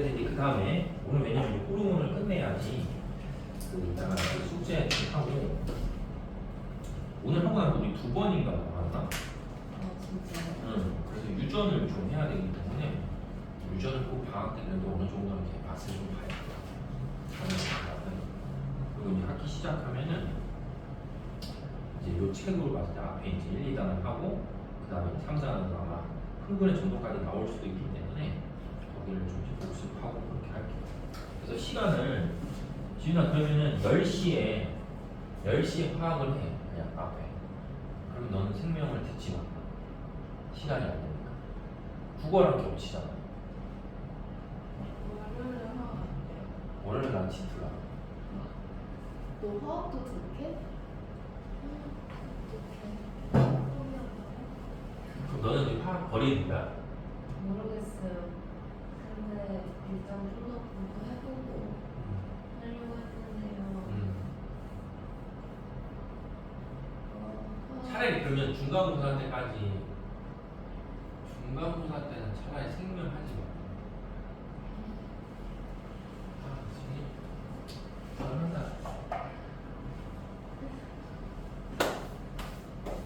그래서 이제 그 다음에 오늘 왜냐면 이제 호르몬을 끝내야지 그 이따가 숙제 하고 오늘 하고 나서 우리 2번인가 나왔나? 아 진짜요? 응. 그래서 유전을 좀 해야 되기 때문에 유전을 꼭 방학 때 그래도 어느 정도 이렇게 맛을 좀 봐야 돼요. 그리고 이제 학기 시작하면은 이제 요 책으로 봤을 때 앞에 이제 1, 2단을 하고 그 다음에 3, 4단은 아마 흥분의 정도까지 나올 수도 있기 때문에 거기를 좀 이제 복습하고 그렇게 할게요. 그래서 시간을 지윤아 그러면은 10시에 화학을 해 그냥 앞에. 그럼 너는 생명을 듣지 마. 시간이 안 되니까. 국어랑 겹치잖아. 월요일에 화학 안 돼요? 월요일 난 지투라. 너 화학도 듣게? 어떡해. 그럼 너는 이제 화학 버리는 거야? 모르겠어요. 근데 일단 좀 더 공부해보고 하려고 했는데요. 화학 차라리 그러면 중간고사 때까지 중간고사 때는 차라리 생명 하지 마. 잘한다.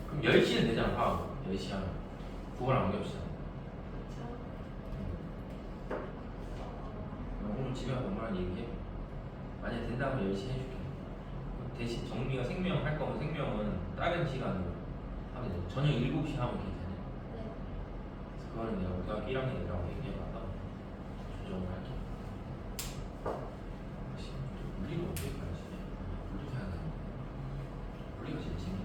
그럼 10시는 되잖아, 화학. 10시 하면. 그거랑 안 겹치잖아. 오늘 집에 가서 엄마랑 얘기해. 만약 된다면 10시 해줄게. 대신 정리가 생명 할 거면 생명은 다른 시간으로 하면 돼. 저녁 7시 하면 괜찮아. 네. 그거는 내가 고등학교 1학년 애들하고 얘기해봐서 조정을 할게. 물리가 언제까지? 물리 생각해. 물리가 제일 재밌네.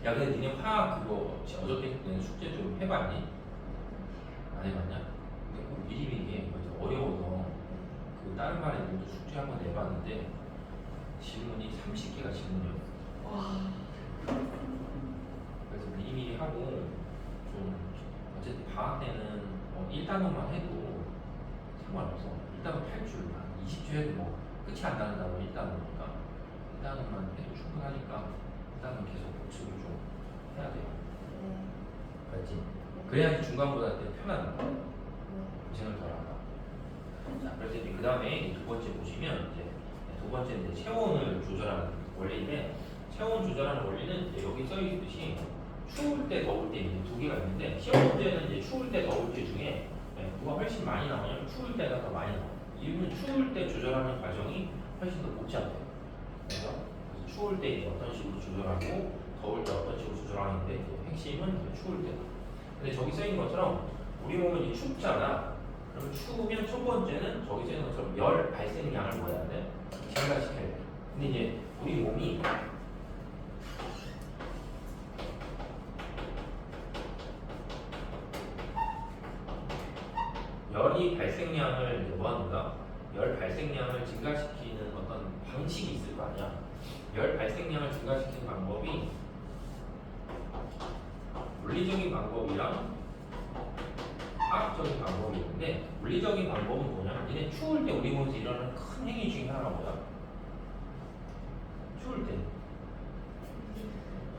야, 근데 니네 화학 그거 어저께 내는 숙제 좀 해봤니? 안 해봤냐? 근데 꼭 미리미리 어려워서 그 다른 반에 모두 숙제 한번 내봤는데 질문이 30개가 질문이었어. 와. 그래서 미리미리 하고 좀 어쨌든 방학 때는 1단원만 해도 상관없어. 1단원 8줄, 한 20주 해도 뭐 끝이 안 나는 단원 1단원이니까 1단원만 해도 충분하니까 1단원 계속 복습을 좀 해야 돼요. 네. 알지? 그래야지 중간고사 때 편한 거야. 네. 고생을 덜 한다. 자, 그래서 이제 그 다음에 두 번째 보시면 이제 두 번째 이제 체온을 조절하는 원리인데 체온 조절하는 원리는 이제 여기 써 있듯이 추울 때 더울 때 이제 두 개가 있는데 시험 문제는 이제 추울 때 더울 때 중에 누가 훨씬 많이 나오냐면 추울 때가 더 많이 나와요. 이유는 추울 때 조절하는 과정이 훨씬 더 복잡해요. 그래서 추울 때 이제 어떤 식으로 조절하고 더울 때 어떤 식으로 조절하는데 이제 핵심은 이제 추울 때다. 근데 저기 써 있는 것처럼 우리 몸은 이제 춥잖아. 그럼 추우면 첫 번째는 저기 써 있는 것처럼 열 발생량을 뭐 해야 돼? 증가시켜야 돼. 근데 이제 우리 몸이 열이 발생량을 이제 뭐 하는가? 열 발생량을 증가시키는 어떤 방식이 있을 거 아니야. 열 발생량을 증가시키는 방법이 물리적인 방법이랑 화학적인 방법이 있는데 물리적인 방법은 뭐냐면 얘네 추울 때 우리 몸에서 일어나는 큰 행위 중에 하나가 뭐야? 추울 때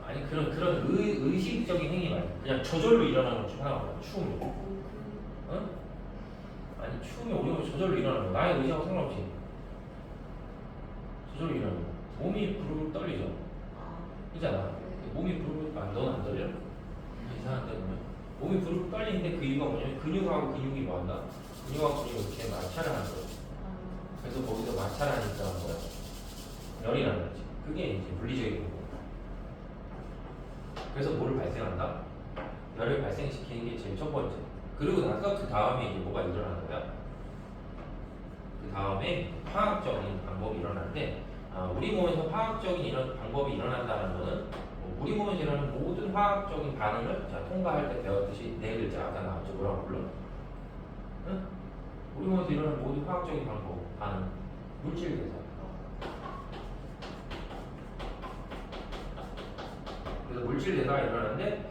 아니 그런 의식적인 행위 말고 그냥 저절로 일어나는 것 중 하나가 뭐야? 추우면 응? 아니 추우면 우리 몸이 저절로 일어나는 거야. 나의 의지하고 상관없이 저절로 일어나는 거야. 몸이 부르르 떨리죠? 그잖아. 몸이 부르르 너는 안 떨려? 이상한데 보면 몸이 부르르 떨리는데 그 이유가 뭐냐면 근육하고 근육이 뭐한다? 근육하고 근육이 이렇게 마찰을 하는 거야. 그래서 거기서 마찰하니까 뭐야? 열이 나는 거지. 그게 이제 물리적인 거고. 그래서 뭐를 발생한다? 열을 발생시키는 게 제일 첫 번째. 그리고 나서 그 다음에 이제 뭐가 일어나는 거야? 그 다음에 화학적인 방법이 일어나는데 우리 몸에서 화학적인 이런 방법이 일어난다는 거는 우리 몸에서 일어나는 모든 화학적인 반응을 자, 통과할 때 배웠듯이 네 글자 아까 나왔죠. 뭐라고 불러? 응? 우리 몸에서 일어나는 모든 화학적인 방법 반응 물질 대사. 그래서 물질 대사가 일어나는데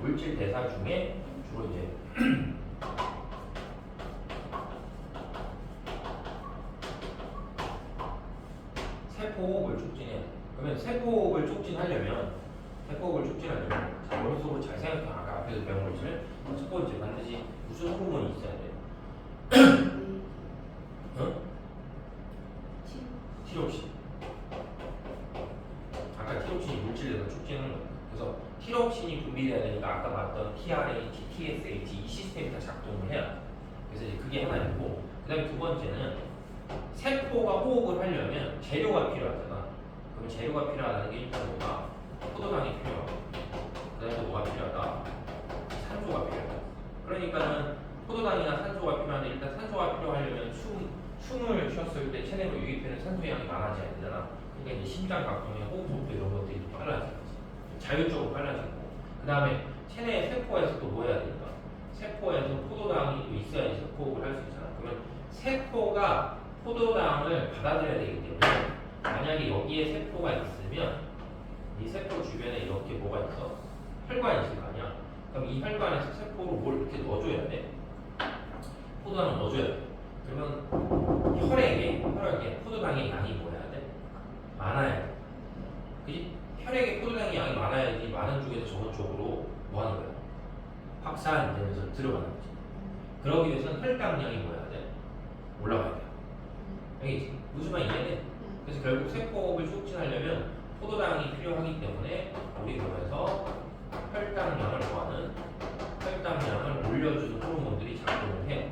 물질 대사 중에 주로 이제 세포호흡을 촉진해야 돼. 그러면 세포호흡을 촉진하려면 세포를 촉진하려면 자, 머릿속으로 잘 생각해. 아까 앞에서 배운 것을 첫 번째 반드시 무슨 호르몬이 있어야 돼? 응? 티록신. 아까 티록신이 물질에서 촉진하는 거야. 그래서 티록신이 분비돼야 되니까 아까 봤던 TRA, TSH 이 시스템이 다 작동을 해야 돼. 그래서 이제 그게 하나이고, 그다음에 두 번째는 세포가 호흡을 하려면 재료가 필요하잖아. 그럼 재료가 필요하다는 게 일단 뭐가? 포도당이 필요하고, 그다음에 뭐가 필요하다? 산소가 필요하다. 그러니까는 포도당이나 산소가 필요한데 일단 산소가 필요하려면 숨을 쉬었을 때 체내로 유입되는 산소의 양이 많아져야 되잖아. 그러니까 이제 심장 각동의 호흡 속도 이런 것들이 좀 빨라지지. 자율적으로 빨라지고. 그 다음에 체내 세포에서 또 뭐 해야 되니까? 세포에서 포도당이 또 있어야지 호흡을 할 수 있잖아. 그러면 세포가 포도당을 받아들여야 되기 때문에 만약에 여기에 세포가 있으면 이 세포 주변에 이렇게 뭐가 있어? 혈관이 있을 거 아니야? 그럼 이 혈관에서 세포로 뭘 이렇게 넣어줘야 돼? 포도당을 넣어줘야 돼. 그러면 혈액에 포도당의 양이 뭐 해야 돼? 많아야 돼. 그지? 혈액에 포도당의 양이 많아야지 많은 쪽에서 적은 쪽으로 뭐 하는 거야? 확산되면서 들어가는 거지. 그러기 위해서는 혈당량이 뭐 해야 돼? 올라가야 돼. 알겠지? 무슨 말 이해돼? 그래서 결국 세포를 촉진하려면 포도당이 필요하기 때문에 우리 몸에서 혈당량을 뭐하는? 혈당량을 올려주는 호르몬들이 작동을 해요.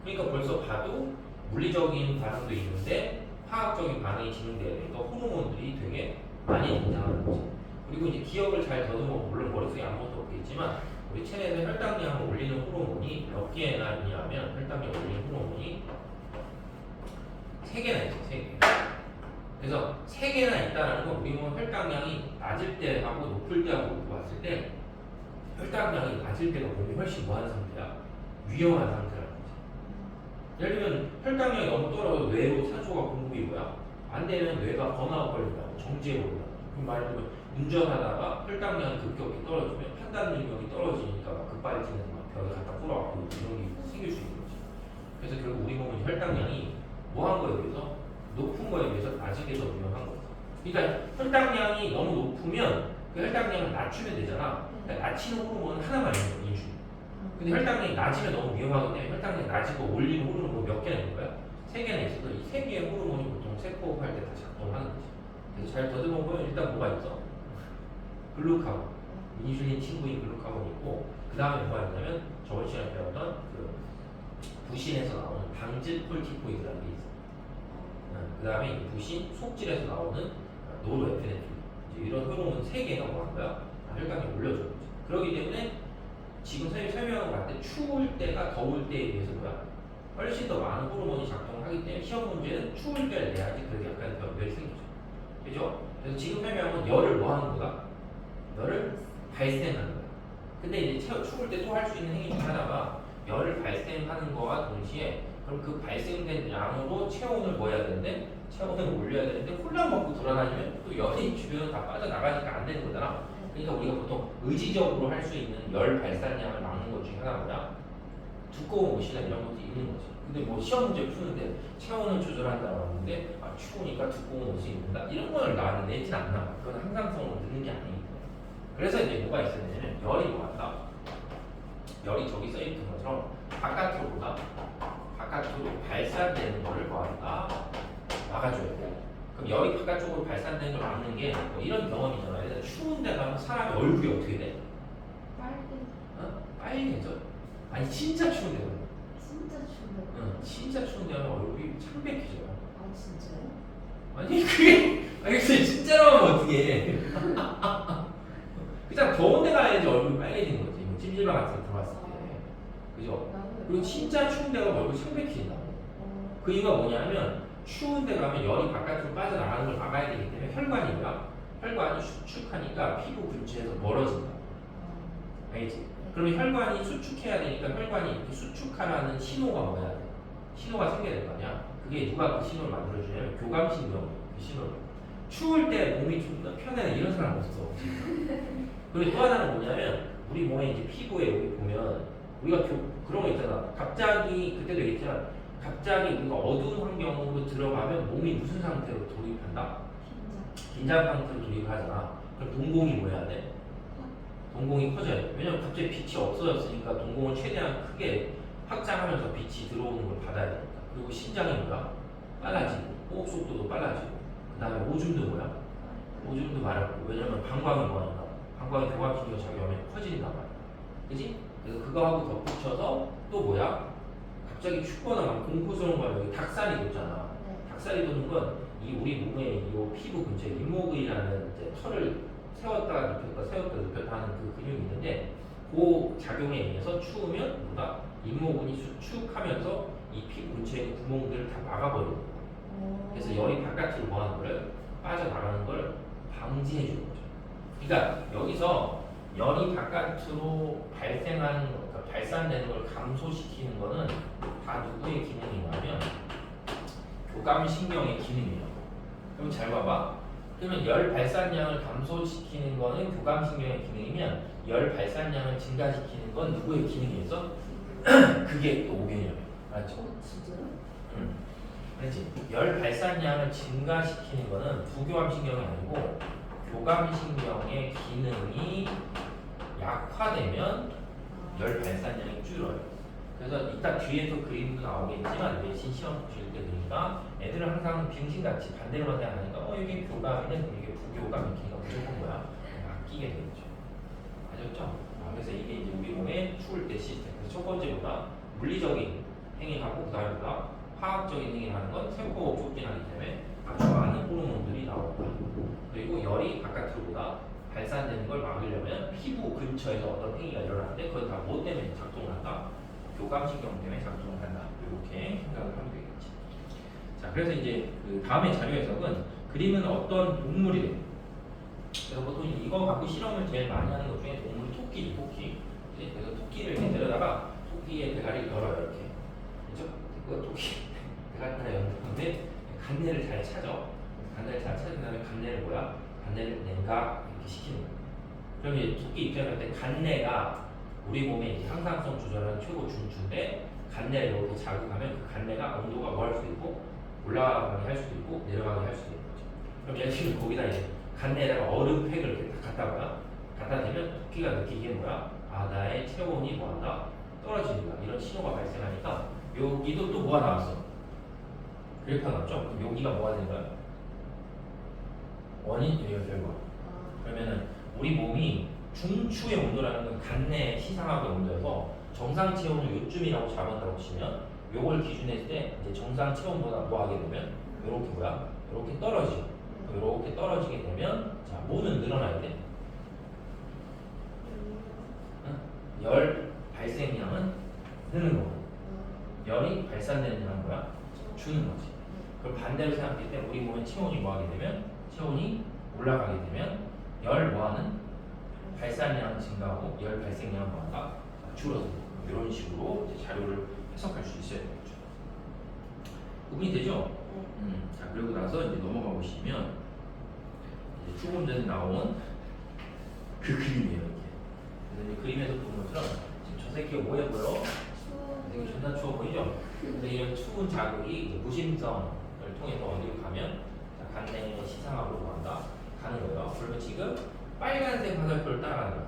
그러니까 벌써 봐도 물리적인 반응도 있는데 화학적인 반응이 진행돼야 되니까 호르몬들이 되게 많이 등장하는 거지. 그리고 이제 기억을 잘 더듬어 물론 머릿속에 아무것도 없겠지만 우리 체내에서 혈당량을 올리는 호르몬이 몇 개나 있냐면 혈당량 올리는 호르몬이 3개나 있어. 3개. 그래서 3개나 있다는 건 우리 몸 혈당량이 낮을 때하고 높을 때하고 놓고 봤을 때 혈당량이 낮을 때가 몸이 훨씬 뭐하는 상태야? 위험한 상태라는 거지. 예를 들면 혈당량이 너무 떨어져 뇌로 산소가 공급이 뭐야? 안 되면 뇌가 번아웃 걸린다고 정지해 버린다고. 그럼 말을 들면 운전하다가 혈당량이 급격히 떨어지면 판단 능력이 떨어지니까 막 급발진해서 막 벽에 갖다 꿇어갖고 이런 게 생길 수 있는 거지. 그래서 결국 우리 몸은 혈당량이 뭐 한 거에 비해서 높은 거에 비해서 낮은 게 더 위험한 거죠. 그러니까 혈당량이 너무 높으면 그 혈당량을 낮추면 되잖아. 그러니까 낮추는 호르몬은 하나만 있는 거야, 인슐린. 근데 혈당량이 낮으면 너무 위험하기 때문에 혈당량이 낮은 거 올리는 호르몬이 몇 개나 있는 거야? 3개나 있어서 이 3개의 호르몬이 보통 세포할 때 다 작동하는 거지. 그래서 잘 더듬어 보면 일단 뭐가 있어? 글루카곤. 인슐린 친구인 글루카곤이 있고 그 다음에 뭐가 있냐면 저번 시간에 배웠던 그 부신에서 나오는 방질 콜티코이드라는 게 있어. 그 다음에 부신, 속질에서 나오는 노르에피네프린. 이런 호르몬 3개가 뭐 한 거야? 혈당을 올려주는 거지. 그렇기 때문에 지금 설명한 것 같아. 추울 때가 더울 때에 비해서 뭐야? 훨씬 더 많은 호르몬이 작동을 하기 때문에 시험 문제는 추울 때를 내야지 그래도 약간 변별이 생기죠. 그죠? 그래서 지금 설명한 건 열을 뭐 하는 거다? 열을 발생하는 거야. 근데 이제 추울 때 또 할 수 있는 행위 중 하나가 열을 발생하는 거와 동시에 그럼 그 발생된 양으로 체온을 뭐 해야 되는데? 체온을 올려야 되는데 홀랑 먹고 돌아다니면 또 열이 주변으로 다 빠져나가니까 안 되는 거잖아. 그러니까 우리가 보통 의지적으로 할 수 있는 열 발산량을 막는 것 중에 하나가 뭐야? 두꺼운 옷이나 이런 것도 입는 거지. 근데 뭐 시험 문제 푸는데 체온을 조절한다고 하는데 추우니까 두꺼운 옷을 입는다 이런 걸 나는 내진 않나. 그건 항상성으로 넣는 게 아니니까. 그래서 이제 뭐가 있었냐면 열이 뭐한다? 열이 저기 써있는 것처럼 바깥으로 발산되는 거를 뭐한다? 막아줘야 돼. 그럼 열이 바깥쪽으로 발산되는 걸 막는 게 뭐 이런 경험이잖아. 예를 들어 추운 데 가면 사람의 얼굴이 어떻게 돼? 빨개져. 아니 진짜 추운 데 가면. 진짜 추운데. 응, 진짜 추운 데 가면 얼굴이 창백해져요. 아 진짜요? 아니 그게 아니 진짜로 하면 어떡해. 그냥 더운 데 가야지 얼굴이 빨개지는 거지. 뭐 찜질방 같은 데 들어갔을 때. 그죠? 그리고 진짜 추운 데 가면 얼굴이 창백해진다고. 그 이유가 뭐냐면 추운 데 가면 열이 바깥으로 빠져나가는 걸 막아야 되기 때문에 혈관이 뭐야? 혈관이 수축하니까 피부 근처에서 멀어진다. 알겠지? 그러면 혈관이 수축해야 되니까 혈관이 이렇게 수축하라는 신호가 뭐야 돼? 신호가 생겨야 될 거 아니야? 그게 누가 그 신호를 만들어주냐면 교감신경 그 신호를. 추울 때 몸이 좀 더 편해 이런 사람 없어. 그리고 또 하나는 뭐냐면 우리 몸에 이제 피부에 여기 보면 우리가 그런 거 있잖아. 갑자기 그때도 얘기했지만 갑자기 우리가 어두운 환경으로 들어가면 몸이 무슨 상태로 돌입한다? 긴장 상태로 돌입을 하잖아. 그럼 동공이 뭐 해야 돼? 동공이 커져야 돼. 왜냐면 갑자기 빛이 없어졌으니까 동공을 최대한 크게 확장하면서 빛이 들어오는 걸 받아야 되니까. 그리고 심장이 뭐야? 빨라지고 호흡 속도도 빨라지고 그 다음에 오줌도 뭐야? 오줌도 마렵고. 왜냐면 방광이 뭐하니까 방광이 교감신경 작용하면 커진단 말이야. 그지? 그래서 그거하고 덧붙여서 또 뭐야? 갑자기 춥거나 막 공포스러운 거야. 여기 닭살이 돋잖아. 네. 닭살이 돋는 건 이 우리 몸의 이 피부 근처에 잇목이라는 이제 털을 세웠다가 눕혔다 세웠다 눕혔다 하는 그 근육이 있는데 그 작용에 의해서 추우면 뭐다? 잇모근이 수축하면서 이 피부 근처에 있는 구멍들을 다 막아버리는 거야. 그래서 열이 바깥으로 뭐 하는 거를 빠져나가는 걸 방지해 주는 거죠. 그러니까 여기서 열이 바깥으로 발생하는 그러니까 발산되는 걸 감소시키는 거는 다 누구의 기능이냐면 교감신경의 기능이에요. 그럼 잘 봐봐. 그러면 열 발산량을 감소시키는 거는 교감신경의 기능이면 열 발산량을 증가시키는 건 누구의 기능이었어? 그게 또 5개념이야. 알았죠? 진짜요? 응. 그렇지. 열 발산량을 증가시키는 거는 부교감신경이 아니고 교감신경의 기능이 약화되면 열 발산량이 줄어요. 그래서 이따 뒤에서 그림도 나오겠지만 내신 시험 보실 때 보니까 애들은 항상 빙신같이 반대로만 생각하니까 이게 교감이네 이게 부교감 이렇게 무조건 뭐야? 아끼게 되겠죠. 아셨죠? 그래서 이게 이제 우리 몸의 추울 때 시스템. 그래서 첫 번째보다 물리적인 행위하고 그다음보다 화학적인 행위를 하는 건 세포 촉진하기 때문에 아주 많은 호르몬들이 나온다. 그리고 열이 바깥으로보다 발산되는 걸 막으려면 피부 근처에서 어떤 행위가 일어나는데 그건 다 뭐 때문에 작동을 한다? 교감신경 때문에 작동을 한다. 이렇게 생각을 하면 되겠지. 자, 그래서 이제 그 다음의 자료 해석은 그림은 어떤 동물이래. 그래서 보통 이거 갖고 실험을 제일 많이 하는 것 중에 동물이 토끼지, 토끼. 그래서 토끼를 이렇게 내려다가 토끼의 대가리를 열어요, 이렇게. 그렇죠? 그 토끼 대가리 하나 열는데 간내를 잘 찾아. 간내를 잘 찾은 다음에 간내를 뭐야? 간내를 냉각 이렇게 시키는 거야. 그럼 이제 토끼 입장에 할 때 간내가 우리 몸의 이제 항상성 조절하는 최고 준추인데 간내를 이렇게 자극하면 그 간내가 온도가 뭐 할 수도 있고 올라가게 할 수도 있고 내려가게 할 수도 있는 거죠. 그럼 얘는 거기다 이제 간내에다가 얼음팩을 이렇게 딱 갖다 봐요. 갖다 대면 토끼가 느끼기에 뭐야? 아 나의 체온이 뭐한다? 떨어진다. 이런 신호가 발생하니까 여기도 또 뭐가 나왔어? 그래프가 나왔죠? 그럼 여기가 뭐가 된 거야? 원인, 여기가 결과. 그러면은 우리 몸이 중추의 온도라는 건 간내 시상하고의 온도여서 정상 체온을 요쯤이라고 잡았다고 치면 요걸 기준으로 했을 때 이제 정상 체온보다 뭐 하게 되면 요렇게 뭐야? 요렇게 떨어지고 요렇게 떨어지게 되면 자 뭐는 늘어나야 돼? 응? 열 발생량은 느는 거고 열이 발산되는 양은 뭐야? 주는 거지. 그럼 반대로 생각할 때 우리 몸의 체온이 뭐 하게 되면 체온이 올라가게 되면 열 뭐하는? 발산량 증가하고 열 발생량 뭐한다? 줄어든다. 이런 식으로 이제 자료를 해석할 수 있어야 되겠죠. 구분이 되죠? 자 그리고 나서 이제 넘어가 보시면 이제 조금 전에 나온 그 그림이에요 이게. 그래서 이제 그림에서 보는 것처럼 지금 저 새끼가 뭐해 보여? 되게 존나 추워 보이죠? 근데 이런 추운 자극이 이제 무심성을 통해서 어디로 가면 자, 간내 시상하고 뭐한다? 가는 거예요. 그러면 지금 빨간색 화살표를 따라가는 거야.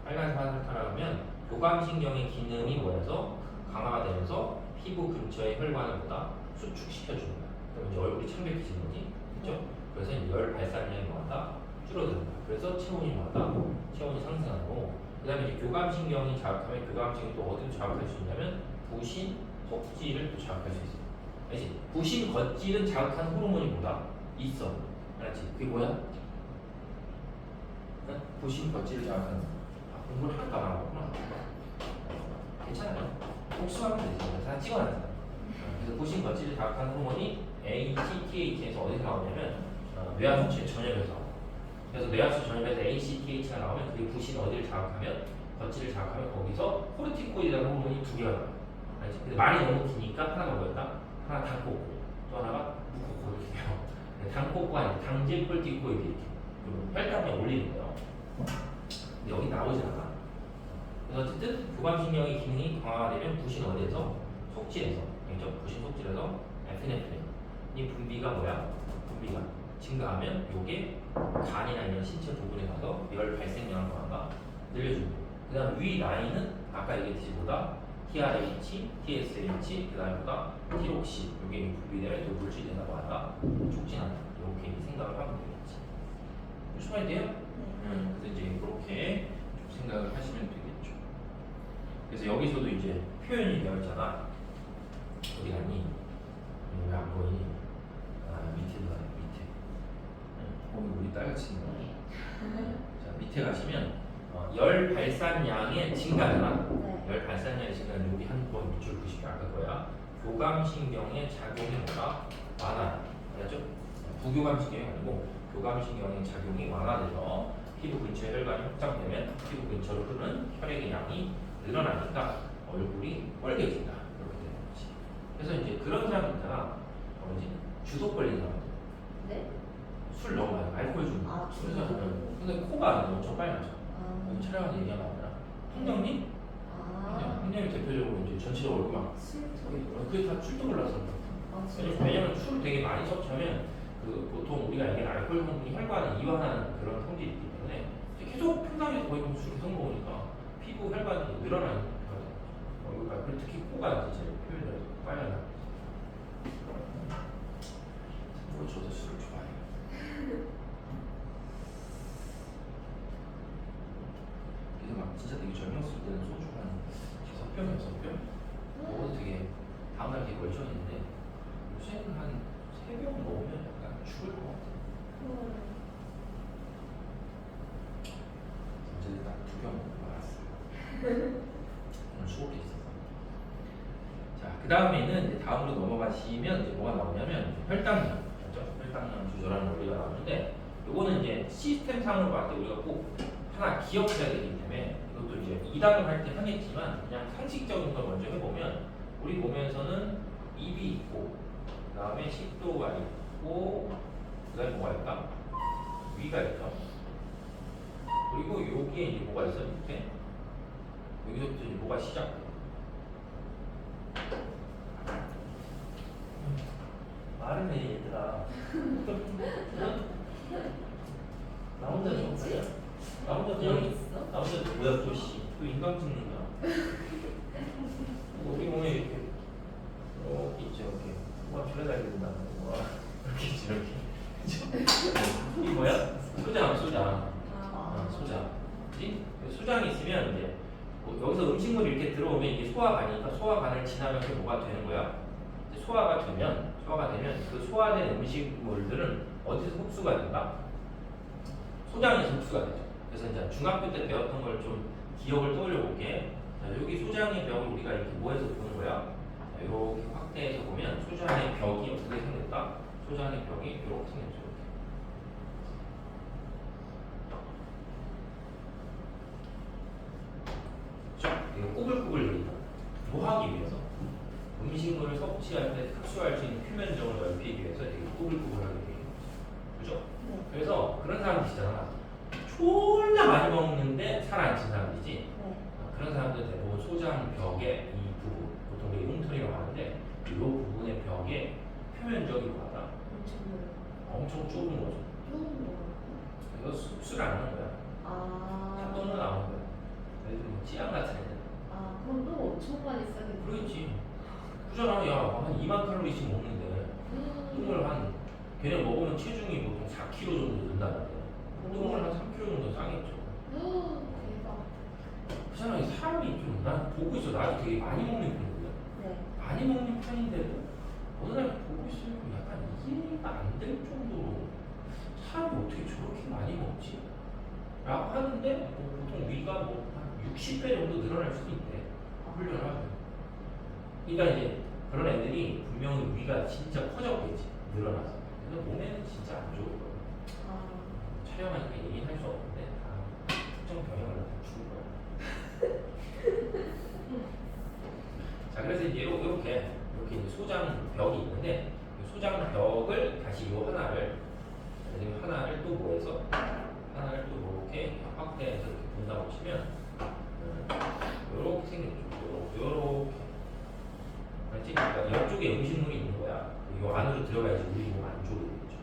빨간색 화살표 따라가면 교감신경의 기능이 뭐여서 강화가 되면서 피부 근처의 혈관을 보다 수축시켜주는 거야. 그럼 이제 얼굴이 창백해지는 거지, 그렇죠? 그래서 이제 열 발산량이 뭐한다? 줄어드는 거야. 그래서 체온이 뭐한다? 체온이 상승하고, 그다음에 이제 교감신경이 자극하면 교감신경이 또 어디로 자극할 수 있냐면 부신, 속지를 또 자극할 수 있어. 알지? 부신, 겉질은 자극하는 호르몬이 뭐다? 있어. 알았지? 그게 뭐야? 부신, 겉질을 자극하는. 아, 공부를 하나도 안 하구나. 괜찮아요. 복수하면 되지. 다 찍어놨어. 그래서 부신, 겉질을 자극하는 호르몬이 ACTH에서 어디서 나오냐면 뇌하수체 전엽에서 나와. 그래서 뇌하수체 전엽에서 ACTH가 나오면 그게 부신 어디를 자극하면 겉질을 자극하면 거기서 코르티코이드라는 호르몬이 두 개가 나와요. 알지? 근데 말이 너무 기니까 하나가 뭐였다? 하나 당코코, 또 하나가 무코코 이렇게 돼요. 당코코가 아니라 당질 콜티코이드 이렇게 혈당에 올리는 거예요. 근데 여기 나오지 않아. 그래서 어쨌든 교감신경의 기능이 강화가 되면 부신 어디에서? 속질에서, 그렇죠? 부신 속질에서 에피네프린이 분비가 뭐야? 분비가 증가하면 요게 간이나 이런 신체 부분에 가서 열 발생량 강화가 늘려줍니다. 그 다음 위 라인은 아까 얘기했듯이 뭐다? TRH, TSH, 그 다음에 뭐다? 티록시, 요게 분비되는 또 물질이 된다고 한다. 촉진한다. 이렇게 생각을 하면 되겠지. 무슨 돼요? 그래서 이제 그렇게 좀 생각을 하시면 되겠죠. 그래서 여기서도 이제 표현이 되어 있잖아. 어디 갔니? 왜 안 보이니? 아, 밑에 봐, 밑에. 우리 딸같이 있는 거. 자, 밑에 가시면 열 발산량의 증가잖아. 네. 열 발산량의 증가는 여기 한 번 밑줄 보시면 아까 거야. 교감신경의 작용이 뭐다? 완화. 알았죠? 부교감신경이 아니고 교감신경의 작용이 완화돼서 피부 근처에 혈관이 확장되면 피부 근처로 흐르는 혈액의 양이 늘어나니까 얼굴이 빨개진다. 이렇게 되는 거지. 그래서 이제 그런 사람 있잖아. 뭐지? 주독 걸린 사람. 네? 술 너무 많이 알코올 중. 아, 술 주독. 사람은 근데 코가 엄청 빨갛죠. 아. 여기 촬영하는 얘기가 나오더라. 황정민? 아. 황정민 대표적으로 이제 전체적으로 얼굴 막 그게 다 출독을 나서 아, 진짜? 왜냐면 술을 되게 많이 섭취하면 그 보통 우리가 얘기하는 알코올 성분이 혈관을 이완하는 그런 성질이 있기 때문에 계속 평상시에 거의 술 계속 먹으니까 피부 혈관이 늘어나는 거예요. 그리고 특히 코가 이제 제일 표현을 빨려나. 뭐 저도 술을 좋아해요. 그래서 막 진짜 되게 젊었을 때는 소주 한 5병, 6병 먹어도 되게 다음날 되게 멀쩡했는데 요새는 한 3병 먹으면 약간 죽을 것 같아요. 이제 딱 2병 먹고 말았어요. 오늘 수업이 있어서. 자, 그 다음에는 이제 다음으로 넘어가시면 이제 뭐가 나오냐면 혈당량, 그렇죠? 혈당량 조절하는 원리가 나오는데 요거는 이제 시스템상으로 봤을 때 우리가 꼭 하나 기억해야 되기 때문에 이것도 이제 2단을 할 때 하겠지만 그냥 상식적인 걸 먼저 해보면 우리 몸에서는 입이 있고 그 다음에 식도가 있고 그 다음에 뭐가 있다? 위가 있죠. 그리고 여기에 이제 뭐가 있어? 밑에 여기서부터 이제 뭐가 시작돼. 말을 해 얘들아. 나 혼자 좀 그래. 나 혼자 여기 그냥 있어? 나 혼자 뭐야 또 씨. 또 인강 찍는 거야. 우리 몸에 이렇게 있죠 이렇게. 뭐가 줄여다니게 된다. 이렇게 있지 이렇게. 이 뭐야? 소장. 소장. 그지? 소장이 있으면 이제 여기서 음식물이 이렇게 들어오면 이게 소화관이니까 소화관을 지나면서 뭐가 되는 거야? 이제 소화가 되면 그 소화된 음식물들은 어디서 흡수가 된다? 소장에서 흡수가 되죠. 그래서 이제 중학교 때 배웠던 걸 좀 기억을 떠올려 볼게. 자, 여기 소장의 벽을 우리가 이렇게 뭐해서 보는 거야? 자, 이렇게 확대해서 보면 소장의 벽이 어떻게 생겼다? 소장의 벽이 이렇게 생겼죠. 이거 꾸불꾸불 열리다. 뭐 하기 위해서? 음식물을 섭취할 때 흡수할 수 있는 표면적을 넓히기 위해서 되게 꾸불꾸불하게 되어 있는 거죠. 그죠? 네. 그래서 그런 사람들 있잖아. 졸라 많이 먹는데 살 안 찌는 사람들이지. 네. 그런 사람들 대부분 소장 벽의 이 부분, 보통 우리 흉터리라고 하는데 이 부분의 벽의 표면적이 뭐하다? 엄청 좁은 거죠. 이거 흡수를 안 하는 거야. 잡동을 안 하는 거야. 예를 들면 뭐 찌양 같은 애들. 그럼 또 엄청 많이 싸게 그러겠지. 그잖아. 야, 한 2만 칼로리씩 먹는데 똥을 한 걔네 먹으면 체중이 보통 4kg 정도 된다는데 똥을 한 3kg 정도 싸겠죠. 대박. 그잖아. 이 사람이 좀 난 보고 있어. 나도 되게 많이 먹는 편이거든. 네. 많이 먹는 편인데도 어느 날 보고 있으면 약간 이해가 안 될 정도로 사람이 어떻게 저렇게 많이 먹지? 라고 하는데 보통 위가 뭐 한 60배 정도 늘어날 수도 있대. 훈련을 하면. 그러니까 이제 그런 애들이 분명히 위가 진짜 커졌겠지. 늘어나서. 그래서 몸에는 진짜 안 좋을 거야. 촬영하니까 얘기할 수 없는데 다 특정 병역을 다 죽을 거야. 자, 그래서 이제 이렇게 이제 소장 벽이 있는데 이 소장 벽을 다시 이 하나를 또 뭐해서 하나를 또 이렇게 확대해서 이렇게 본다고 치면 이렇게 생겼죠. 이렇게. 그렇지? 그러니까 이쪽에 음식물이 있는 거야. 이 안으로 들어가야지 우리 몸 안쪽으로 되겠죠.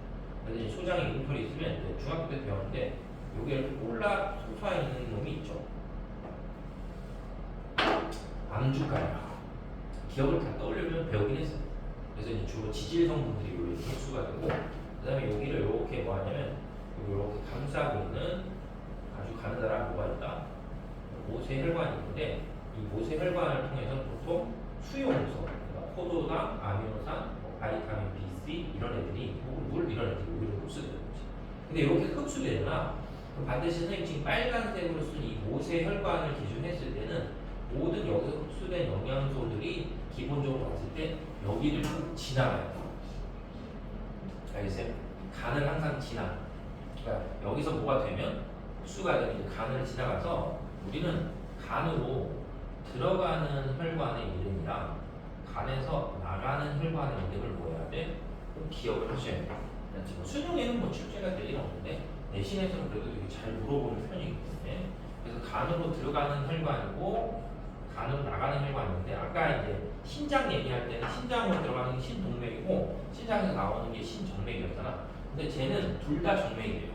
그래서 이제 소장이 뭉털이 있으면 이제 중학교 때 배웠는데 여기 이렇게 올라 솟아 있는 놈이 있죠. 암주가리라고. 기억을 다 떠올리면 배우긴 했어요. 그래서 이제 주로 지질 성분들이 이렇게 흡수가 되고, 그다음에 여기를 이렇게 뭐 하냐면 이렇게 감싸고 있는 아주 가느다란 뭐가 있다. 모세혈관이 있는데 이 모세혈관을 통해서 보통 수용소, 그러니까 포도당, 아미노산, 뭐 바이타민 B, C 이런 애들이 혹은 물 이런 애들이 오히려 흡수되는 거지. 근데 이렇게 흡수되나 그럼 반드시 선생님 지금 빨간색으로 쓴 이 모세혈관을 기준했을 때는 모든 여기서 흡수된 영양소들이 기본적으로 봤을 때 여기를 쭉 지나가요. 알겠어요? 간을 항상 지나. 그러니까 여기서 뭐가 되면 흡수가 되면 이제 간을 지나가서 우리는 간으로 들어가는 혈관의 이름이랑 간에서 나가는 혈관의 이름을 뭐 해야 돼? 꼭 기억을 하셔야 돼요. 지금 수능에는 뭐 출제가 될 일은 없는데 내신에서는 그래도 되게 잘 물어보는 편이기 때문에 그래서 간으로 들어가는 혈관이고 간으로 나가는 혈관인데 아까 이제 신장 얘기할 때는 신장으로 들어가는 게 신동맥이고 신장에서 나오는 게 신정맥이었잖아. 근데 쟤는 둘 다 정맥이에요.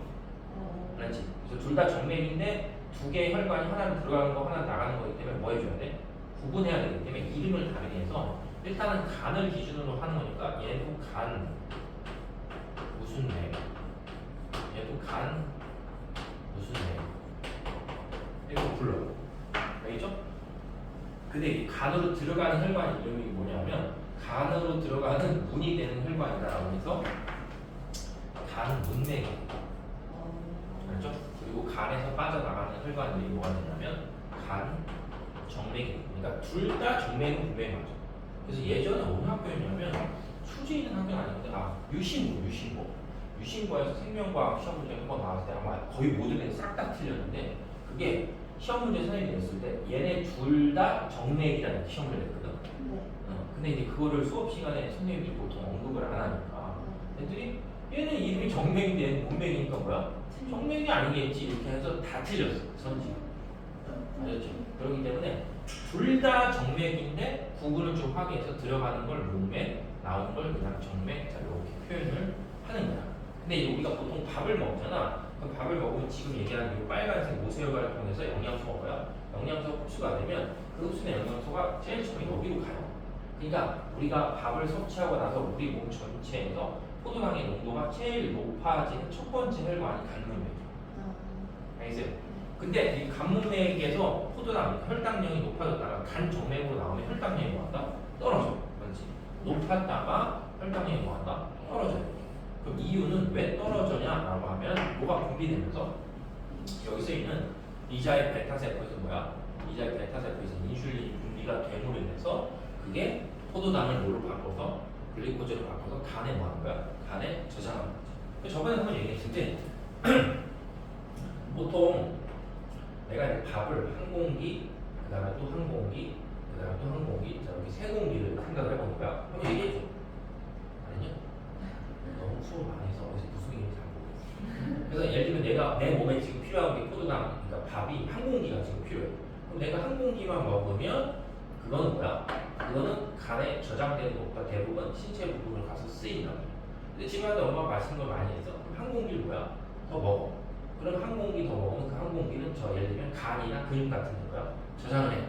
그렇지? 그래서 둘 다 정맥인데 두 개의 혈관이 하나는 들어가는 거 하나는 나가는 거기 때문에 뭐 해줘야 돼? 구분해야 되기 때문에 이름을 다르게 해서 일단은 간을 기준으로 하는 거니까 얘도 간 무슨 맥 얘도 간 무슨 맥 이렇게 불러요. 알겠죠? 근데 이 간으로 들어가는 혈관 이름이 뭐냐면 간으로 들어가는 문이 되는 혈관이라고 해서 간문맥이에요. 알죠? 그리고 간에서 빠져나가는 혈관들이 뭐가 되냐면 간, 정맥이. 그러니까 둘 다 정맥은 분명히 맞아. 그래서 예전에 어느 학교였냐면 수지 있는 학교는 아닌데 유신고에서 생명과학 시험 문제 한번 나왔을 때 아마 거의 모든 애들 싹 다 틀렸는데 그게 시험 문제 선생님이 냈을 때 얘네 둘 다 정맥이라는 시험을 냈거든. 근데 이제 그거를 수업 시간에 선생님들이 보통 언급을 안 하니까 애들이 얘는 이름이 정맥인데 얘는 문맥이니까 뭐야? 정맥이 아니겠지 이렇게 해서 다 틀렸어 선지. 알겠죠? 그렇기 때문에 둘 다 정맥인데 구분을 좀 하게 해서 들어가는 걸 문맥, 나오는 걸 그냥 정맥, 자 이렇게 표현을 하는 거야. 근데 이제 우리가 보통 밥을 먹잖아. 그럼 밥을 먹으면 지금 얘기하는 이 빨간색 모세혈관을 통해서 영양소가 뭐야? 영양소 흡수가 되면 그 흡수된 영양소가 제일 처음에 여기로 가요. 그러니까 우리가 밥을 섭취하고 나서 우리 몸 전체에서 포도당의 농도가 제일 높아지는 첫 번째 혈관이 간문맥이에요. 알겠어요? 근데 이 간문맥에서 포도당 혈당량이 높아졌다가 간 정맥으로 나오면 혈당량이 뭐한다? 떨어져. 그렇지? 높았다가 혈당량이 뭐한다? 떨어져요. 그럼 이유는 왜 떨어져냐라고 하면 뭐가 분비되면서 여기서 있는 이자의 베타세포에서 뭐야? 이자의 베타세포에서 인슐린이 분비가 됨으로 인해서 그게 포도당을 뭐로 바꿔서 글리코즈로 바꿔서 간에 뭐 하는 거야? 간에 저장하는 거지. 저번에 한번 얘기했는데 보통 내가 이제 밥을 한 공기, 그 다음에 또 한 공기, 그 다음에 또 한 공기, 자 이렇게 세 공기를 생각을 해보는 거야. 한번 얘기해줘. 아니냐? 너무 수업 많이 해서 어디서 무슨 얘기인지 잘 모르겠어. 그래서 예를 들면 내가 내 몸에 지금 필요한 게 포도당, 그러니까 밥이 한 공기가 지금 필요해. 그럼 내가 한 공기만 먹으면 그거는 뭐야? 그거는 간에 저장되는 것보다 대부분 신체 부분을 가서 쓰인다. 근데 집안에 엄마가 맛있는 걸 많이 했어. 그럼 한 공기를 뭐야? 더 먹어. 그럼 한 공기 더 먹으면 그 한 공기는 저 예를 들면 간이나 근육 같은 데가 저장을 해.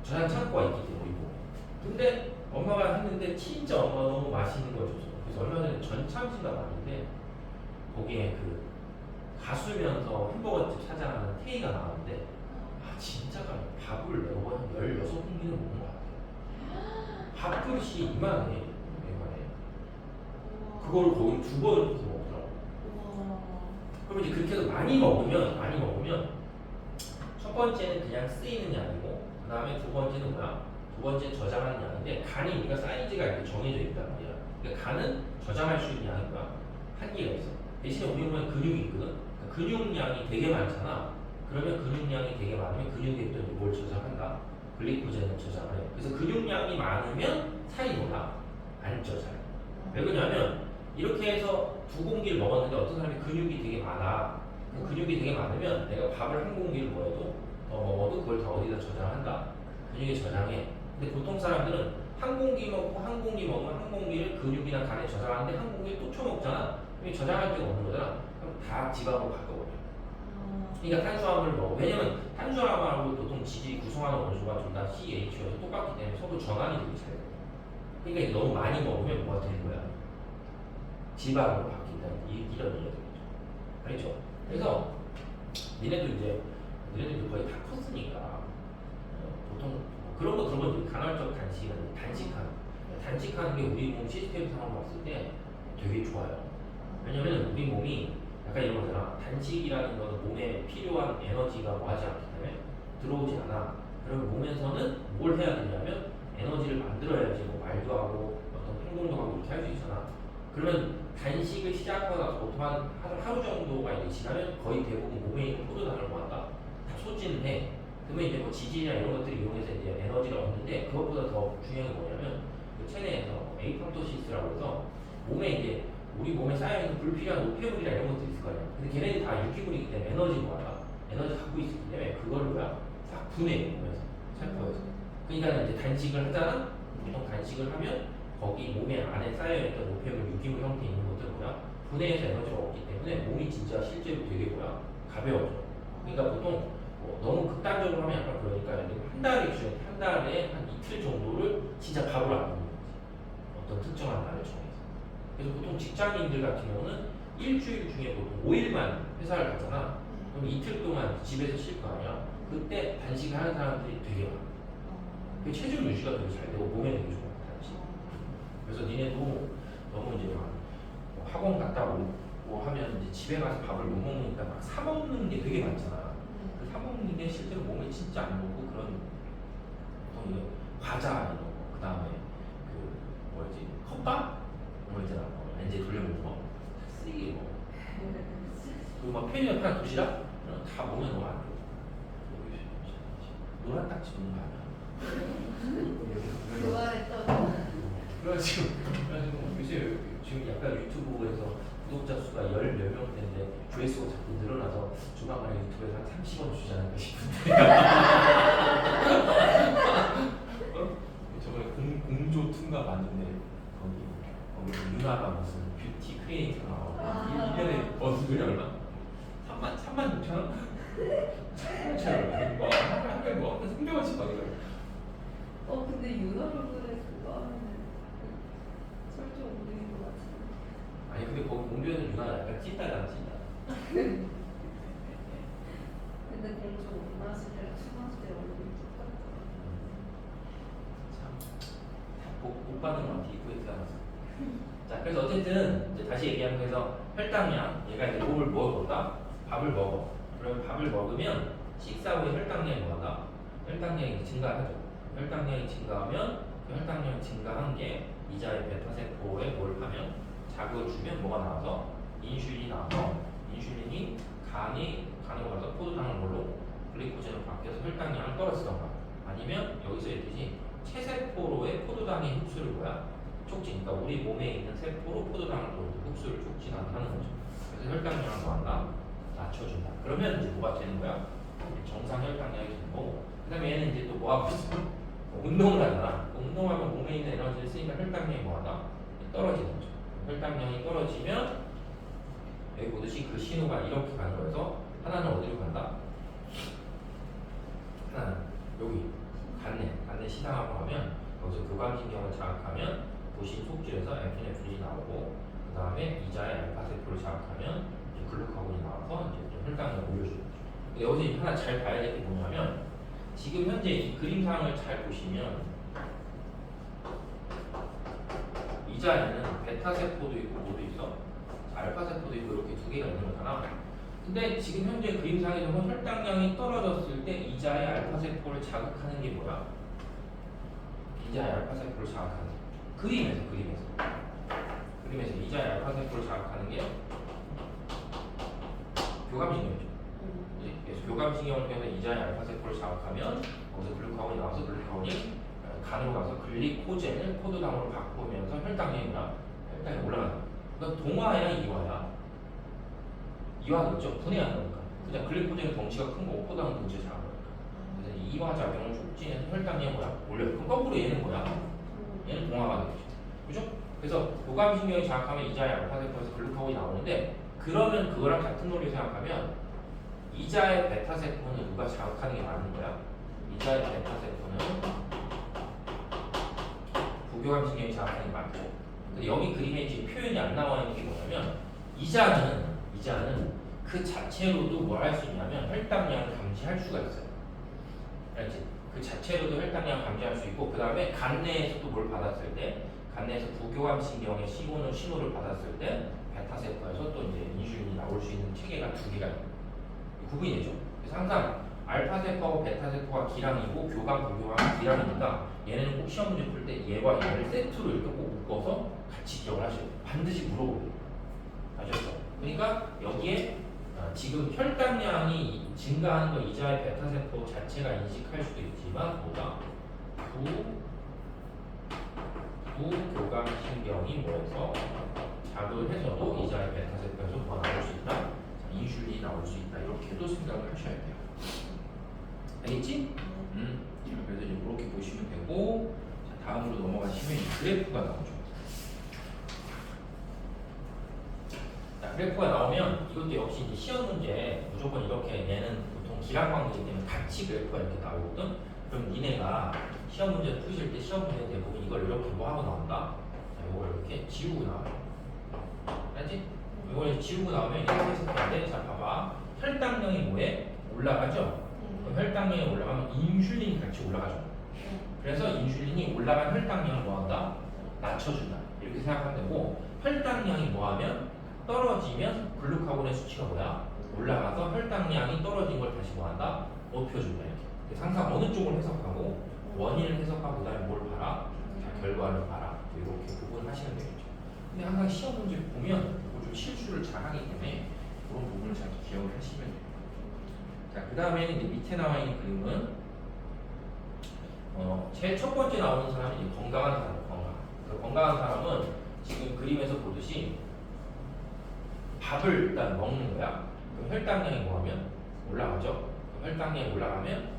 저장 창고가 있기 때문에 이거. 근데 엄마가 했는데 진짜 엄마가 너무 맛있는 걸 줬어. 그래서 얼마 전에 전참시가 나왔는데 거기에 그 가수면서 햄버거집 사장하는 테이가 나왔는데 아 진짜 밥을 내가 한 16공기는 먹은 것 같아요. 밥그릇이 이만해. 이만해. 그걸 거의 2번을 해서 먹더라고. 그럼 이제 그렇게 해서 많이 먹으면 첫 번째는 그냥 쓰이는 양이고 그 다음에 두 번째는 뭐야? 두 번째는 저장하는 양인데 간이 우리가 사이즈가 이렇게 정해져 있단 말이야. 그러니까 간은 저장할 수 있는 양이 뭐야? 한계가 있어. 대신에 우리 몸에 근육이 있거든. 그러니까 근육량이 되게 많잖아. 그러면 근육량이 되게 많으면 근육에 또 뭘 저장한다? 글리코젠을 저장을 해. 그래서 근육량이 많으면 살이 뭐야? 안 쪄 잘. 왜 그러냐면 이렇게 해서 2공기를 먹었는데 어떤 사람이 근육이 되게 많아. 그 근육이 되게 많으면 내가 밥을 한 공기를 먹어도 더 먹어도 그걸 다 어디다 저장한다. 근육에 저장해. 근데 보통 사람들은 한 공기 먹고 한 공기 먹으면 한 공기를 근육이나 간에 저장하는데 한 공기를 또 쳐먹잖아. 그럼 저장할 데가 없는 거잖아. 그럼 다 지방으로 바꿔버려. 아, 그러니까 탄수화물을 먹어. 왜냐면 탄수화물하고 보통 지질이 구성하는 원소가 둘 다 CH여서 똑같기 때문에 서로 전환이 되게 잘 돼. 그러니까 이게 너무 많이 먹으면 뭐가 되는 거야? 지방으로 바뀐다. 이런 얘기가 되겠죠. 알겠죠? 그래서 니네도 거의 다 컸으니까 보통 뭐 그런 거 들어보면 간헐적 단식은 단식하는 게 우리 몸 시스템상으로 봤을 때 되게 좋아요. 왜냐면 우리 몸이 약간 이런 거잖아. 단식이라는 거는 몸에 필요한 에너지가 뭐하지 않기 때문에 들어오지 않아. 그러면 몸에서는 뭘 해야 되냐면 에너지를 만들어야지 뭐 말도 하고 어떤 행동도 하고 이렇게 할 수 있잖아. 그러면 단식을 시작하고 나서 보통 한 하루 정도가 이제 지나면 거의 대부분 몸에 있는 포도당을 모았다. 다 소진을 해. 그러면 이제 뭐 지질이나 이런 것들을 이용해서 이제 에너지를 얻는데 그것보다 더 중요한 게 뭐냐면 그 체내에서 에이팡토시스라고 해서 몸에 이제 우리 몸에 쌓여있는 불필요한 노폐물이나 이런 것들이 있을 거 아니야. 근데 걔네들이 다 유기물이기 때문에 에너지 뭐하다. 에너지 갖고 있기 때문에 그걸 뭐야? 싹 분해해 몸에서 살포해서. 그러니까 이제 단식을 하잖아. 보통 단식을 하면 거기 몸에 안에 쌓여있던 노폐물, 유기물 형태에 있는 것들 뭐야? 분해해서 에너지를 얻기 때문에 몸이 진짜 실제로 되게 뭐야? 가벼워져. 그러니까 보통 뭐 너무 극단적으로 하면 약간 그러니까 한 달에 기준에 한 달에 한 이틀 정도를 진짜 밥을 안 먹는 거지. 어떤 특정한 날을 정해서. 그래서 보통 직장인들 같은 경우는 일주일 중에 보통 5일만 회사를 가잖아. 그럼 이틀 동안 집에서 쉴 거 아니야. 그때 단식을 하는 사람들이 되게 많아. 그 체중 유지가 되게 잘 되고 몸에 되게 좋아. 단식. 그래서 니네도 너무 이제 뭐 학원 갔다 오고 하면 이제 집에 가서 밥을 못 먹으니까 막 사 먹는 게 되게 많잖아. 그 사 먹는 게 실제로 몸에 진짜 안 좋고 그런 보통 이게 과자 이런 거, 그 다음에 그 뭐지 컵밥 이런 거 있잖아. 렌즈에 돌려먹는 거, 쓰레기 뭐. 그리고 막 편의점 파는 도시락 이런 거 다 먹으면 너무 안 좋아. 노란 딱지 먹는 거 아니야? 좋아했던. 그래가지고 요새 지금 약간 유튜브에서 구독자 수가 10몇 명대인데 조회수가 자꾸 늘어나서 조만간에 유튜브에서 한 30원 주지 않을까 싶은데. 저번에 공조 투가 봤는데 거기 누나가 무슨 뷰티 크리에이터가 나오고 1년에 버스들이 얼마? 3만 6천 원? 3만 6천 원. 뭐 하루에 뭐 300원씩 받으려고. 근데 유나로그에 그거 하면은 설정 올리는 것 같은데. 아니 근데 거기 공주에서 누나가 약간 찐따잖아 찐따. 근데 공주 원하실 때랑 추하실 때 얼굴이 똑같아. 못 받는 것 같아 입고 있지 않았어. 자 그래서 어쨌든 이제 다시 얘기하면서 혈당량 얘가 이제 몸을 먹었다 밥을 먹어. 그러면 밥을 먹으면 식사 후에 혈당량이 뭐한다? 혈당량이 증가하죠. 혈당량이 증가하면 그 혈당량이 증가한 게 이자의 베타세포에 뭘 하면 자극을 주면 뭐가 나와서 인슐린이 나와서 인슐린이 간으로 가서 포도당을 뭘로 글리코젠으로 바뀌어서 혈당량을 떨어뜨리던가 아니면 여기서 얘기지 체세포로의 포도당의 흡수를 뭐야? 촉진. 그러니까 우리 몸에 있는 세포로 포도당을 흡수를 촉진하는 거죠. 그래서 혈당량을 뭐한다? 낮춰준다. 그러면 이제 뭐가 되는 거야? 정상 혈당량이 되는 거고. 그 다음에 얘는 이제 또 뭐하고 있어? 운동을 하잖아. 운동하면 몸에 있는 에너지를 쓰니까 혈당량이 뭐하다? 떨어지는 거죠. 혈당량이 떨어지면 여기 보듯이 그 신호가 이렇게 가는 거여서 하나는 어디로 간다? 하나는 여기 간내 시상하고 하면 여기서 교감신경을 자극하면 도심 속질에서 에피네프린이 나오고 그 다음에 이자의 알파세포를 자극하면 이제 글루카곤이 나와서 이제 좀 혈당을 올려주는 거죠. 근데 여기서 하나 잘 봐야 될 게 뭐냐면 지금 현재 이 그림상을 잘 보시면 이자에는 베타세포도 있고 뭐도 있어? 알파세포도 있고 이렇게 두 개가 있는 거잖아. 근데 지금 현재 그림상에서는 혈당량이 떨어졌을 때 이자의 알파세포를 자극하는 게 뭐야? 이자의 알파세포를 자극하는 게 그림에서 이자의 알파세포를 자극하는 게 교감신경이죠. 그래서 교감신경을 통해서 이자의 알파세포를 자극하면 거기서 글루카곤이 나와서 글루카곤이 간으로 가서 글리코젠을 포도당으로 바꾸면서 혈당이 올라가는 거야. 그러니까 동화야 이화야? 이화겠죠. 분해하는 거니까. 그냥 글리코젠은 덩치가 큰 거고 포도당은 덩치가 작은 거니까. 그래서 이화 작용을 촉진해서 혈당이 뭐야? 올려. 그럼 거꾸로 얘는 뭐야? 얘는 동화가 되겠죠. 그죠? 그래서 교감신경이 장악하면 이자의 알파세포에서 글루카곤이 나오는데 그러면 그거랑 같은 논리 생각하면 이자의 베타세포는 누가 자극하는 게 맞는 거야? 이자의 베타세포는 부교감신경이 자극하는 게 맞고 근데 여기 그림에 지금 표현이 안 나와 있는 게 뭐냐면 이자는 그 자체로도 뭘 할 수 있냐면 혈당량을 감지할 수가 있어요. 알지? 그 자체로도 혈당량 감지할 수 있고 그 다음에 간내에서도 뭘 받았을 때 간내에서 부교감신경의 신호를 받았을 때 베타세포에서 또 이제 인슐린이 나올 수 있는 체계가 두 개가 있는 구분이 되죠. 그래서 항상 알파세포하고 베타세포가 기량이고 교감 부교감이 기량이니까 얘네는 꼭 시험 문제 풀 때 얘와 얘를 세트로 이렇게 꼭 묶어서 같이 기억을 하셔야 돼요. 반드시 물어보세요. 아셨죠? 그러니까 여기에 지금 혈당량이 증가하는 거 이자의 베타세포 자체가 인식할 수도 있지만 뭐다? 부교감신경이 뭐해서 자극을 해서도 이자의 베타세포에서 뭐가 나올 수 있다? 자, 인슐린이 나올 수 있다. 이렇게도 생각을 하셔야 돼요. 알겠지? 자, 그래서 이제 이렇게 보시면 되고 자, 다음으로 넘어가시면 이 그래프가 나오죠. 자, 그래프가 나오면 이것도 역시 이제 시험 문제 무조건 이렇게 내는 보통 기량관계이기 때문에 같이 그래프가 이렇게 나오거든. 그럼 니네가 시험 문제 푸실 때 시험 문제 대부분 이걸 이렇게 뭐 하고 나온다? 자, 이걸 이렇게 지우고 나와요. 알지? 이걸 지우고 나오면 이렇게 해서 되는데 자 봐봐 혈당량이 뭐해? 올라가죠? 그럼 혈당량이 올라가면 인슐린이 같이 올라가죠. 그래서 인슐린이 올라간 혈당량을 뭐한다? 낮춰준다. 이렇게 생각하면 되고 혈당량이 뭐하면 떨어지면 글루카곤의 수치가 뭐야? 올라가서 혈당량이 떨어진 걸 다시 뭐한다? 높여준다 이렇게. 그래서 항상 어느 쪽을 해석하고 원인을 해석하고 그다음에 뭘 봐라? 자, 결과를 봐라. 이렇게 구분하시면 되겠죠. 근데 항상 시험 문제 보면 이거 좀 실수를 잘 하기 때문에 그런 부분을 잘 기억을 하시면 돼요. 자, 그 다음에는 이제 밑에 나와 있는 그림은 제일 첫 번째 나오는 사람이 이제 건강한 사람, 건강한 사람은 지금 그림에서 보듯이 밥을 일단 먹는 거야. 그럼 혈당량이 뭐하면 올라가죠. 그럼 혈당량이 올라가면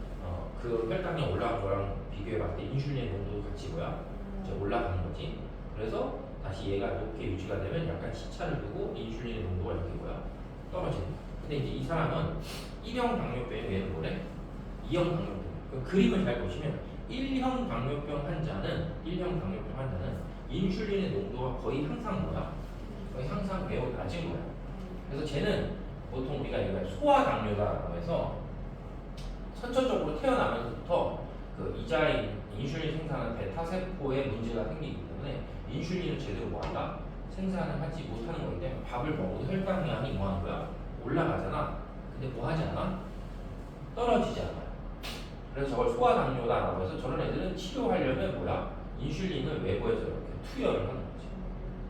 그 혈당량 올라간 거랑 비교해봤을 때 인슐린 농도도 같이 뭐야? 이제 올라가는 거지. 그래서 다시 얘가 높게 유지가 되면 약간 시차를 두고 인슐린의 농도가 이렇게 뭐야? 떨어진다. 근데 이제 이 사람은 1형 당뇨병에 얘는 뭐래? 2형 당뇨병. 그 그림을 잘 보시면 1형 당뇨병 환자는 인슐린의 농도가 거의 항상 뭐야? 거의 항상 매우 낮은 거야. 그래서 쟤는 보통 우리가 얘가 소아당뇨다라고 해서 선천적으로 태어나면서부터 그 이자의 인슐린 생산하는 베타세포에 문제가 생기기 때문에 인슐린을 제대로 뭐한다? 생산을 하지 못하는 거기 때문에 밥을 먹어도 혈당량이 뭐하는 거야? 올라가잖아. 근데 뭐 하지 않아? 떨어지지 않아. 그래서 저걸 소아당뇨다라고 해서 저런 애들은 치료하려면 뭐야? 인슐린을 외부에서 이렇게 투여를 하는 거지.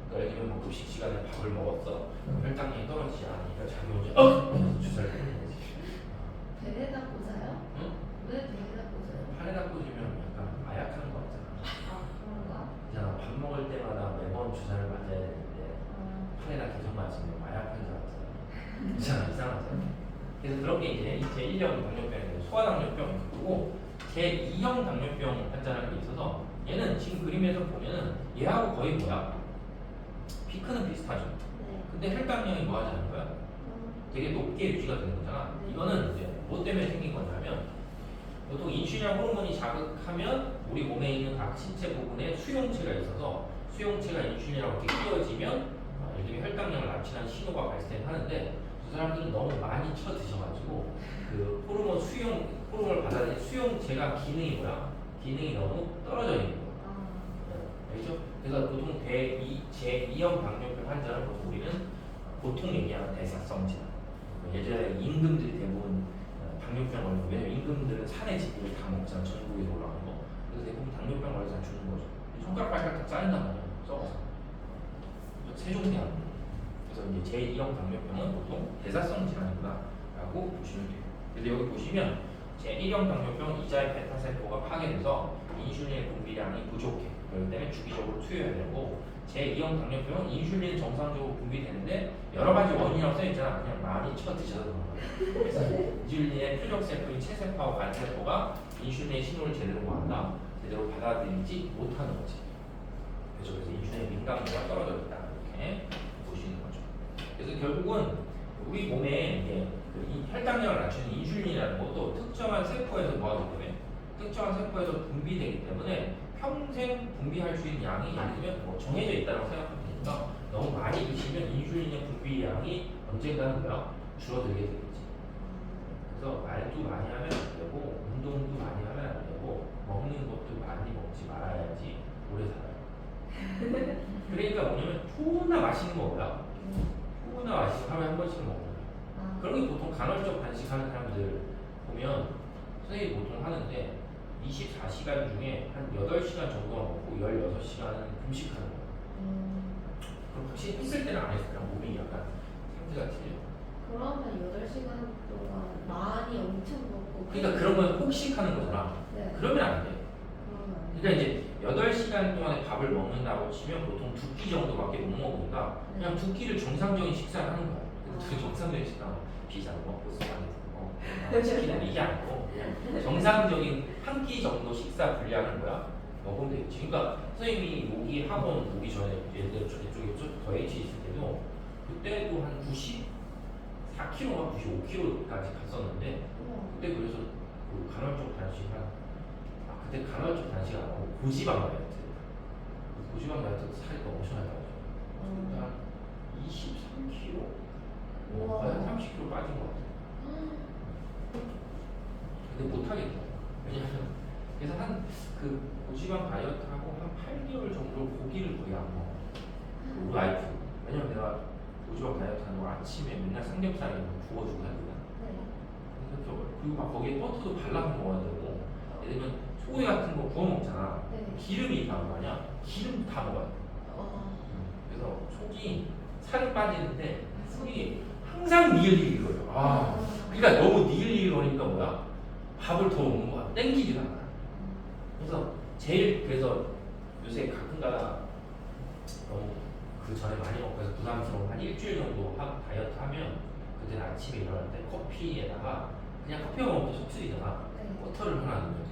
그러니까 예를 들면 뭐 급식 시간에 밥을 먹었어. 혈당량이 떨어지지 않으니까 자기 혼자 계속 주사를 때리는 거지. 배에다 꽂아요? 응? 왜 배에다 꽂아요? 팔에다 꽂으면 약간 마약하는 거 같잖아. 아 그런가? 있잖아 밥 먹을 때마다 매번 주사를 맞아야 되는데 팔에다 계속 맞으면 마약한 줄 알았잖아. 있잖아 이상하잖아. 그래서 그런 게 이제 제1형 당뇨병이 소아당뇨병이 있고 제2형 당뇨병 환자라는 게 있어서 얘는 지금 그림에서 보면은 얘하고 거의 뭐야? 피크는 비슷하죠. 네. 근데 혈당량이 뭐 하지 않는 거야? 되게 높게 유지가 되는 거잖아. 이거는 이제 뭐 때문에 생긴 거냐면 보통 인슐린 호르몬이 자극하면 우리 몸에 있는 각 신체 부분에 수용체가 있어서 수용체가 인슐린이라고 이렇게 끼워지면 예를 들면 혈당량을 낮추는 신호가 발생하는데 그 사람들은 너무 많이 쳐 드셔가지고 그 호르몬을 받아들이는 수용체가 기능이 뭐야? 기능이 너무 떨어져 있는 거야. 알죠? 그래서 보통 제2형 당뇨병 환자는 보통 우리는 보통 얘기하는 대사성 질환. 예전에 임금들이 대부분 당뇨병 걸리고 왜냐면 임금들은 산의 지구를 다 먹잖아. 전국에 올라가는 거. 그래서 대부분 당뇨병 걸려서 죽는 거죠. 손가락 발가락 다 짜린단 말이야. 썩어서. 세종대왕. 그래서 이제 제2형 당뇨병은 보통 대사성 질환이구나라고 보시면 돼요. 그래서 여기 보시면 제1형 당뇨병 이자의 베타세포가 파괴돼서 인슐린의 분비량이 부족해. 그렇기 때문에 주기적으로 투여해야 되고 제2형 당뇨병은 인슐린이 정상적으로 분비되는데 여러 가지 원인이라고 써있잖아. 그냥 많이 쳐 드셔서 그런 거예요. 그래서 인슐린의 표적세포인 체세포와 간세포가 인슐린의 신호를 제대로 뭐한다? 제대로 받아들이지 못하는 거지. 그렇죠. 그래서 인슐린의 민감도가 떨어졌다 이렇게 보시는 거죠. 그래서 결국은 우리 몸에 이게 이 혈당량을 낮추는 인슐린이라는 것도 특정한 세포에서 뭐하기 때문에 특정한 세포에서 분비되기 때문에 평생 분비할 수 있는 양이 예를 들면 뭐 정해져 있다고 생각하면 되니까 너무 많이 드시면 인슐린의 분비량이 언젠가는 뭐야 줄어들게 되겠지. 그래서 말도 많이 하면 안 되고 운동도 많이 하면 안 되고 먹는 것도 많이 먹지 말아야지 오래 살아요. 그러니까 뭐냐면 존나 맛있는 거 뭐야? 존나 맛있는 거 하루에 한 번씩 먹는 거야. 그런 게 보통 간헐적 단식하는 사람들 보면 선생님이 보통 하는데 24시간 중에 한 8시간 정도만 먹고 16시간은 금식하는 거야. 그럼 확실히 했을 때는 안 했을 때는 몸이 약간 상태가 틀려. 그러면 8시간 동안 많이 엄청 먹고 그러니까 그런 건 폭식하는 거잖아. 네. 그러면 안 돼. 그러면 안 그러니까 이제 8시간 동안에 밥을 먹는다고 치면 보통 2끼 정도밖에 못 먹으니까 그냥 2끼를 정상적인 식사를 하는 거야. 그 정상적인 식사 피자 먹고 스파게티 먹고 치킨 이게 아니고 그냥 정상적인 한 끼 정도 식사 분량을 뭐야 먹으면 되겠지. 그러니까 선생님이 여기 학원 오기 전에 예를 들어 이쪽에 더 H 있을 때도 그때도 한 94kg가 95kg까지 갔었는데 그때 그래서 그 간헐적 단식한 그때 간헐적 단식 안 하고 고지방 다이어트. 고지방 다이어트 살이 또 엄청나게 빠졌죠. 그때 한 23kg? 거의 한 30kg 빠진 것 같아요. 근데 못 하겠더라고요. 왜냐면 그래서 한 그 고지방 다이어트하고 한 8개월 정도 고기를 거의 안 먹어. 우리 와이프. 왜냐면 내가 고지방 다이어트 하는 거 아침에 맨날 삼겹살에 구워주고 하거든. 그리고 막 거기에 버터도 발라서 먹어야 되고 예를 들면 소고기 같은 거 구워 먹잖아. 기름이 있다는 거 아니야? 기름 다 먹어야 돼. 그래서 속이 살이 빠지는데 속이 항상 니글니글거려. 그러니까 너무 니글니글거리니까 뭐야? 밥을 더 먹는 거야. 땡기지가 않아. 그래서 그래서 요새 가끔가다 너무 그 전에 많이 먹고 해서 부담스러운 한 일주일 정도 다이어트 하면 그때는 아침에 일어날 때 커피에다가 그냥 커피만 먹으면 속쓰리잖아. 버터를 하나 넣어야 돼.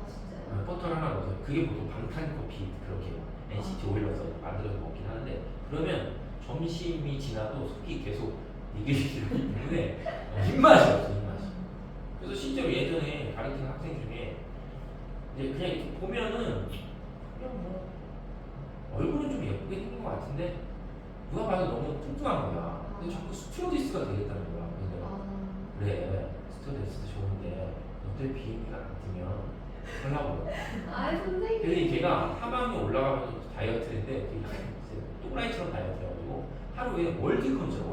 진짜요? 버터를 하나 넣어서 그게 보통 방탄 커피 그렇게 NCT 오일러서 만들어서 먹긴 하는데 그러면 점심이 지나도 속이 계속 니글니글하기 때문에 입맛이 없어 입맛이. 그래서 실제로 예전에 가르치는 학생 중에 이제 그냥 이렇게 보면은 그냥 뭐 얼굴은 좀 예쁘게 생긴 것 같은데 누가 봐도 너무 뚱뚱한 거야. 근데 자꾸 스튜어디스가 되겠다는 거야. 그래서 내가 그래 스튜어디스 좋은데 너들 비행기가 안 뜨면 하려고. 선생님. 근데 걔가 하방에 올라가면서 다이어트인데 또라이처럼 다이어트 해가지고 하루에 월드컵처럼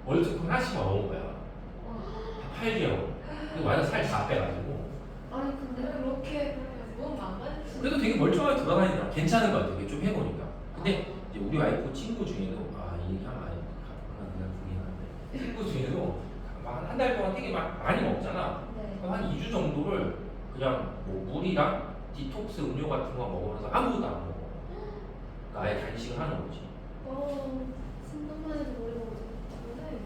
월드컵 하나씩만 먹은 거야. 8개월. 근데 완전 살 다 빼가지고. 아니 근데 그렇게 몸 망가지지. 그래도 되게 멀쩡하게 돌아다니더라. 괜찮은 것 같아. 좀 해보니까. 근데 이제 우리 와이프 친구 중에도 이 얘기하면 많이 그냥 보긴 한데 친구 중에도 한 달 동안 되게 많이 먹잖아. 한 2주 정도를 그냥 뭐 물이랑 디톡스 음료 같은 거 먹으면서 아무것도 안 먹어. 그러니까 아예 단식을 하는 거지. 생각만 해도 머리가 오지.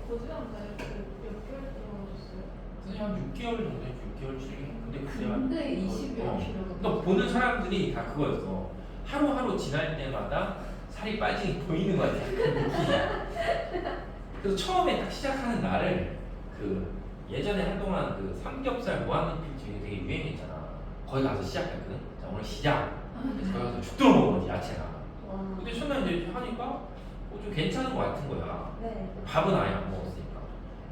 고지방 다이어트 몇 개월 동안 하셨어요? 그냥 한 6개월 정도 했지. 6개월 7개월. 근데 근데 20몇 킬로가. 그러니까 보는 사람들이 다 그거였어. 하루하루 지날 때마다 살이 빠지는 게 보이는 거 같아. 그 느낌이. 그래서 처음에 딱 시작하는 날을 그 예전에 한동안 그 삼겹살 무한리필집이 되게 유행했잖아. 거기 가서 시작했거든. 자 오늘 시작. 그래서 거기 가서 죽도록 먹은 거지 야채가. 근데 첫날 이제 하니까 좀 괜찮은 거 같은 거야. 밥은 아예 안 먹었으니까.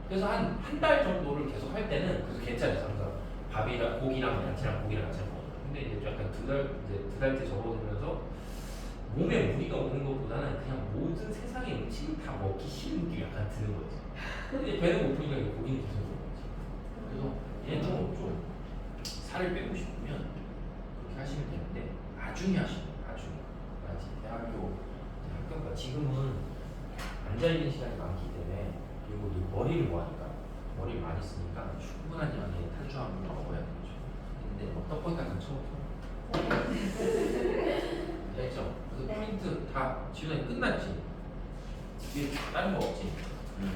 그래서 한 달 정도를 계속 할 때는 그래서 괜찮았어. 그래서 밥이랑 고기랑 야채랑 고기랑 같이 먹어. 근데 이제 약간 두 달째 접어들면서 몸에 무리가 오는 것보다는 그냥 모든 세상의 음식을 다 먹기 싫은 느낌이 약간 드는 거지. 근데 배는 고프니까 이제 고기는 계속 먹는 거지. 그래서 얘는 좀 살을 빼고 싶으면 그렇게 하시면 되는데 나중에 하시면 나중에. 학교가 지금은 앉아있는 시간이 많기 때문에 그리고 머리를 뭐하니까 머리를 많이 쓰니까 충분한 양의 탄수화물을 먹어야 되는 거죠. 근데 뭐 떡볶이 같은 거 처음 됐죠? 그래서 프린트 다 지금 끝났지? 이게 다른 거 없지?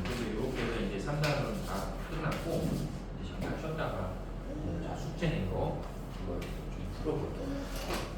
그래서 이렇게 해서 이제 3단은 다 끝났고 이제 잠깐 쉬었다가 자 숙제 낸 거 그거 좀 풀어볼게요.